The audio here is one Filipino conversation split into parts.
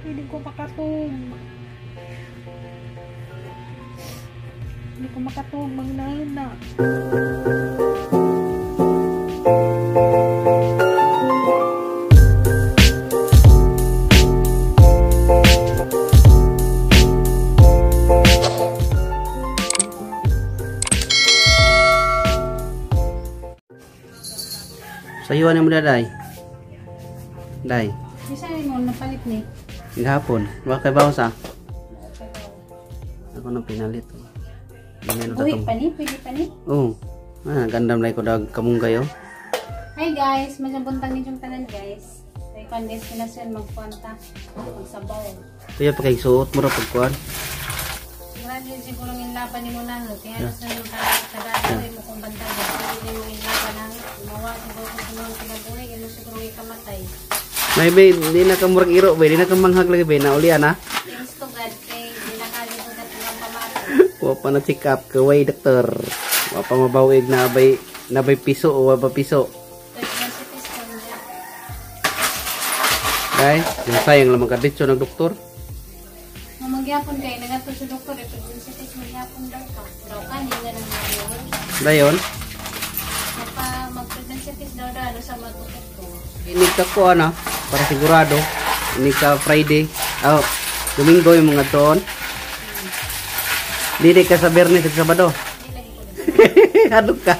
Hindi ko makatog. Hindi ko makatog, magnana. Sayuan yang muda day. Day. Bisa mo napalit ni. Gihapon. Bakay bawas ah. Ako nang pinalit. Uy, pani, pwede pani. Oh. Ah, gandam lay ko dag kamong kayo. Hi guys, masabuntang ninyong tanan guys. May condensation magpunta. Magsabaw. Kaya pa kay suot mo ra pagkuan. Sigurado yun siguro ng laban ni mo na. Kaya sa nung kadagawin mo kung bantay. Hindi mo yung laban na. Gumawa siguro kung sumang kinabuhay. Ano siguro yung kamatay. May be, di na ka murag iro be, di na ka manghag lagi be, na ulian ha. Thanks to God, kay dinakalimutan ng pamato. Wa pa na check up ka way doktor. Wa pa mabawig na bay piso o wa ba piso. Guys, yung sayang lamang ka dito ng doktor. Magyapon kayo, nagato sa doktor, ito din sa test magyapon daw ka. Daw ka, hindi nga nang magyapon. Dayon? Mag-present daw ano sa matutok ko. Inig ka ko ano, para sigurado. Inig ka Friday. Oh, Domingo yung mga doon. Dili ka sa Biyernes at Sabado. Hadok ka.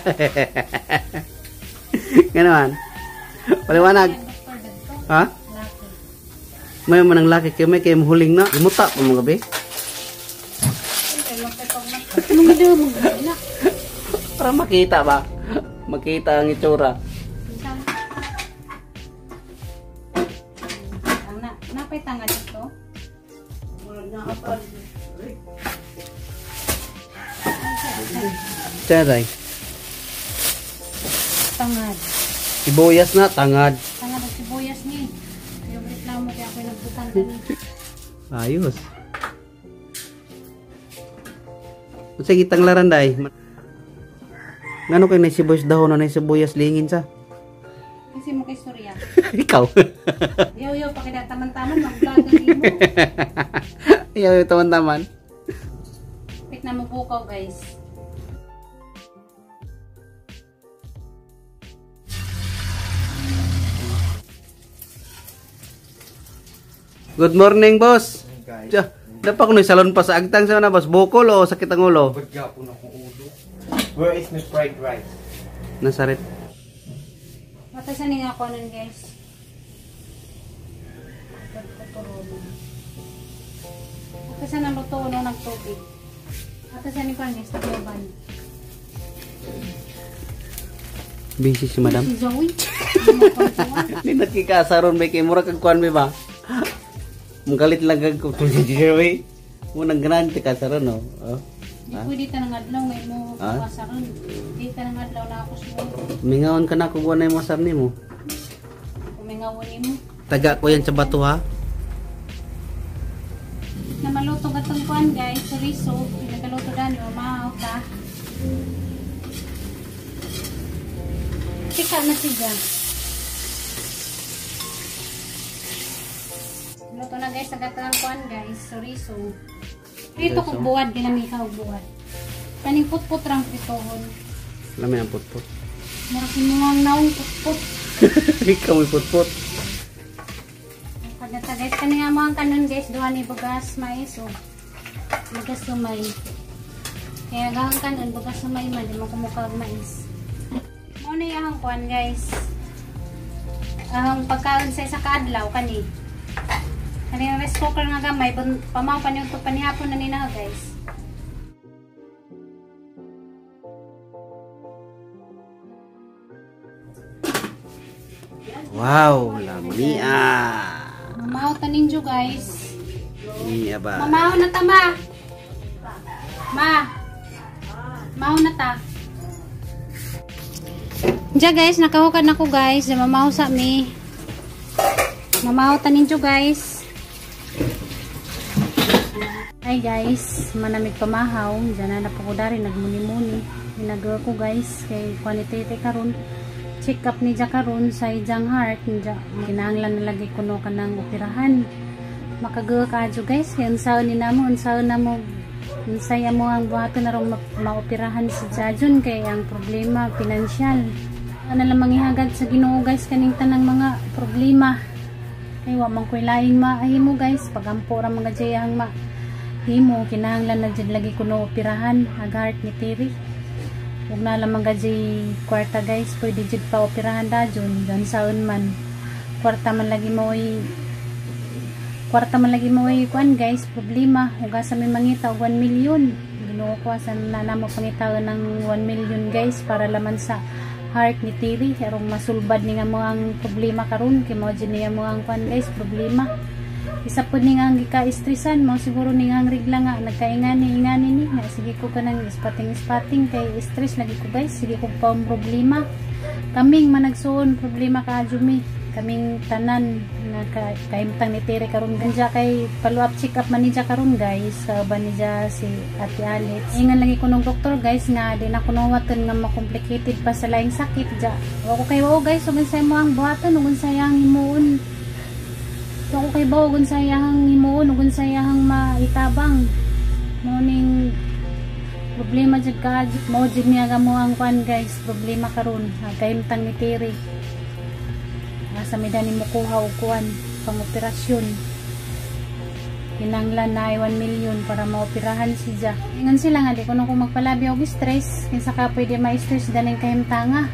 Ganoon. Paliwanag. Ha? May manang laki kayo, may kayo huling na. Imuta pa mga gabi. Para makita ba? Makita ang itsura. Napay tanga dito? Taray. Tangad. Sibuyas na, tangad. Tangad ang sibuyas ni. Yung reklamo kaya ako nagbutang kani. Ayos. Sa gitang laranday. Ngano kay na sibuyas dahon na sibuyas lingin sa? Kasi mo kay Surya. Ikaw. Yaw pakita taman-taman mag-vlog mo. Yaw taman-taman. Pit na mabukaw guys. Good morning, boss. Tiya, dapat ko salon pa sa agtang sa na, boss. Bukol o sakit ang ulo? Bagya po na kong ulo. Where is my fried rice? Nasaret. Matasan nga ako nun guys. Matasan ang luto ng nagtubig. Matasan ni Pangis, naglaban. Busy si madam. Si Zoe. Hindi nakikasaron ba kay mura kag kuan ba? Mungkalit lang kag kung si Joey. Munang ganante kasaron no. Oh. Di pwede ta ng adlaw ngay mo kasaron. Di ta ng adlaw na ako sumo. Mingaon ka na kung wanay mo sam nimo. Kumingawon nimo. Taga ko yan sa bato ha. Na maluto gatong kuan guys, chorizo, pinagaluto dani o maaw ta. Tika na siya. Luto na guys, nagatang kuan guys, chorizo. Prito kog buwad, ginamika og buwad. Kaning putput rang pritohon. Lamin ang putput. Mura kinuwang naong putput. Ikaw may putput. Pagkata guys, kaning amang kanon guys, duha ni bugas mais o. Bugas sumay. Kaya gahang kanon, bugas sumay man, di mo kumukha og mais. Muna yung kuan guys. Ang pagkaon sa isa kaadlaw kani. Kani ang rice cooker nga gamay, pamaw pa niyo to panihapon na nina guys. Wow, lamia. Mamaw ta ninyo guys. Iya ba? Mamaw na ta ma. Ma. Mamaw na ta. Diya guys, nakahukad na ko guys. Mamaw sa mi. Mamaw ta ninyo guys. Hi guys, manamig pamahaw. Diyan na po ko dari nagmuni-muni. Ginagawa ko guys kay quantity karon. Check up ni Jakaron sa ijang heart. Kinahanglan na lagi kuno kanang operahan. makagawa ka adyo guys, kaya unsaon ni namo, unsaon na mo, unsaya mo ang buhato na rin maoperahan si Jajon, kaya ang problema pinansyal. Ano lang manghihagad sa Ginoo guys kaning tanang mga problema. Ay wa man koy laing maahimo guys, pagampo ra mga jayang mahimo kinahanglan na jud lagi kuno operahan ang heart ni Terry. Ug na lamang gajay kwarta guys, pwede jud pa operahan dajon dan saon man. Kwarta man lagi mo kuan guys, problema ug asa may mangita og 1 million. Ginoo ko sa nanamo pangitaw ng 1 million guys para laman sa heart ni Terry, karong masulbad ni nga mo ang problema karon, kay mo jud niya mo ang kuan guys problema. Isa pud ni nga ang gika-stressan mo siguro ni nga ang regla nga nagkaingani ni nga sige ko kanang spotting kay stress lagi ko guys, sige ko pa ang problema. Kaming managsuon problema ka Jumi, kaming tanan nga kahimtang ni Terry karon ganja kay follow up check up man ni karon guys, kauban ni si Ate Alex. Ingan lagi ko ng doktor guys nga di na kuno waton nga ma-complicated pa sa laing sakit ja. Wa ko kay guys, ug unsay mo ang buhaton, ug unsay ang himuon. Wa ko kay ug unsay ang himuon, ug unsay ang maitabang. Morning problema jud ka, mo jud niya ga mo ang kuan guys, problema karon kahimtang ni Terry. Asa may dani mo kuha og kuan pang operasyon. Kinanglan na 1 million para maoperahan siya. Ingon sila nga di kuno ko magpalabi og stress, kinsa ka pwede ma-stress daning kahimtanga.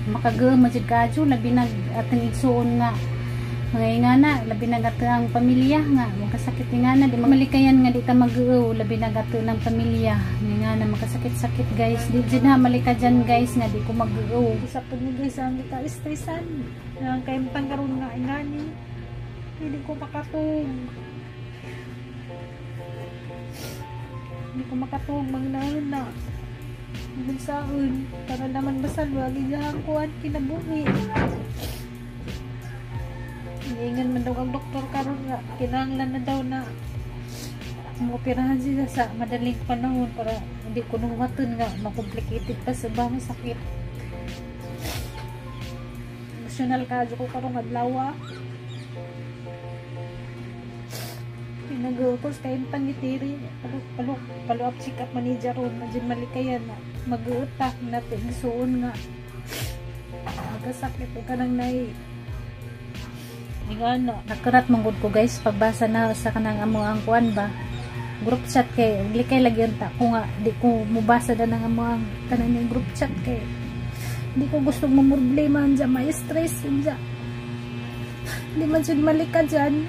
Makagawa mo jud kadyo labi nag atong igsuon nga mga ingana, labi nag ato ang pamilya nga makasakit ingana di malikayan nga di ta mag-uw, labi nag ato ng pamilya ingana makasakit-sakit guys. Di jud na malika dyan guys nga di ko mag-uw. Isa pud ni guys ang gika-stressan ang kahimtang karon nga ingani, hindi ko makatug. Hindi ko makatug magnaon na magsaon para naman basal wag iyang kuan kinabuhi. Ingan man daw ang doktor karon nga kinahanglan na daw na maoperahan siya sa madaling panahon para hindi ko nuwaton nga makomplikated pa sa bang sakit. Emotional kadyo ko karong adlaw. Pinag-utos kay impang ni Terry, follow up check up manager ron majud malikayan na mag-uutak natin suon nga magkasakit o kanang nay ingana. Nakarat manggod ko guys pagbasa na sa kanang amo ang kuan ba group chat kay likay lagi ta ko nga di ko mubasa da nang amo ang kanang ni group chat kay di ko gusto mo problema anja may stress anja di man jud malika dyan.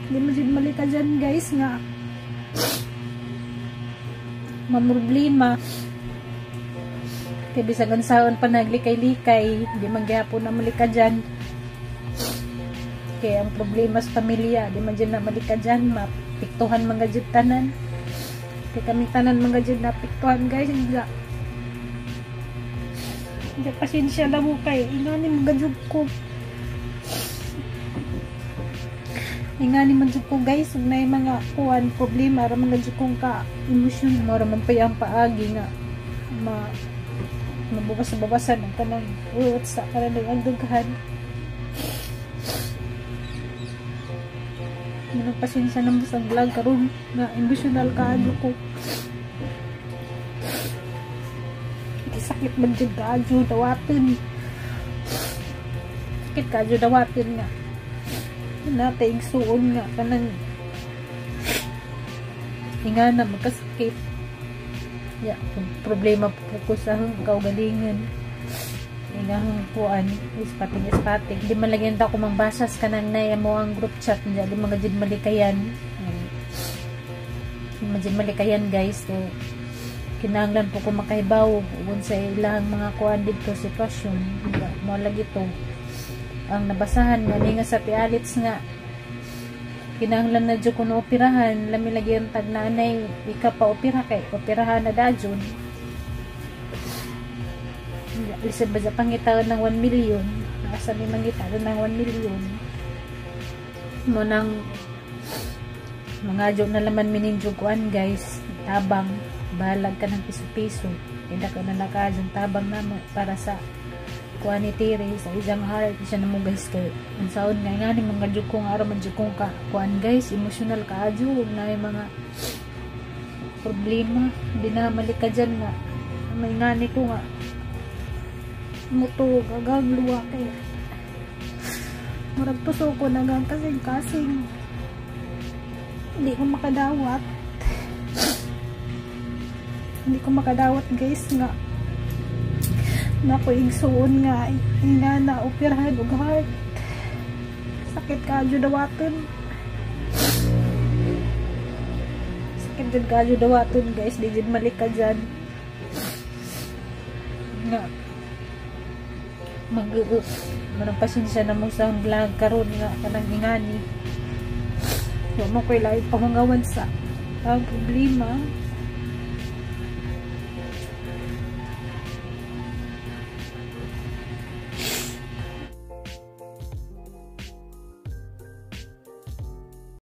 Di man jud malika dyan guys nga mamroblema. Kaya bisag ang saon pa naglikay-likay, di man gyapon na malika dyan. Kaya ang problema sa pamilya, di man dyan na malika dyan, mapiktuhan mga jud tanan. Kaya kami tanan mga jud na piktuhan guys. Hindi pasensya lang mo kay, ingani mga jud ko. Ingani man jud ko guys, ug nay mga kuan problema ra mga jud kong ka-emosyon mo ra man pa ang paagi nga mabukas-babasan ang kanang sa kanang ang dughan. Manang pasensya na mo sa vlog karon na emotional kaadyo ko. Sakit man jud kaadyo dawaton. Sakit kaadyo dawaton nga. Natay igsuon nga kanang ingana magkasakit. Ya, problema po ko sa kaugalingan. Ingahang kuan, ispating. Di man lagi nta ko mangbasas kanang nay mo ang group chat niya, di mga jud malikayan. Di malikayan guys. So, kinahanglan po ko makahibaw ug sa ilang mga kuan dito sitwasyon. Mo lagi to. Ang nabasahan nga sa Alex nga kinahanglan na dyan ko na operahan, lami lagi ang tag nanay ika pa opera kay operahan na dajon. Lisod ba sa pangitawan ng 1 million, nasa may mangitawan ng 1 million mo nang mga dyan na laman mininjuguan guys, tabang balag ka ng piso-piso, hindi ka na nakadyan tabang naman para sa kuha ni Tiri sa isang heart siya na mo guys kay ang sound nga ni mga jukong ara man jukong ka kuan guys emotional ka adyo na may mga problema hindi na mali ka dyan nga may ngani ko nga muto gagagluwa kay murag puso ko nagang kasing hindi ko makadawat guys nga naku igsuon nga na operahan og heart sakit kadyo dawaton guys di jud malik ka dyan nga manang pasensya na mo sa vlog karon nga kanang ingani wa mo koy lain pamangawan sa ang problema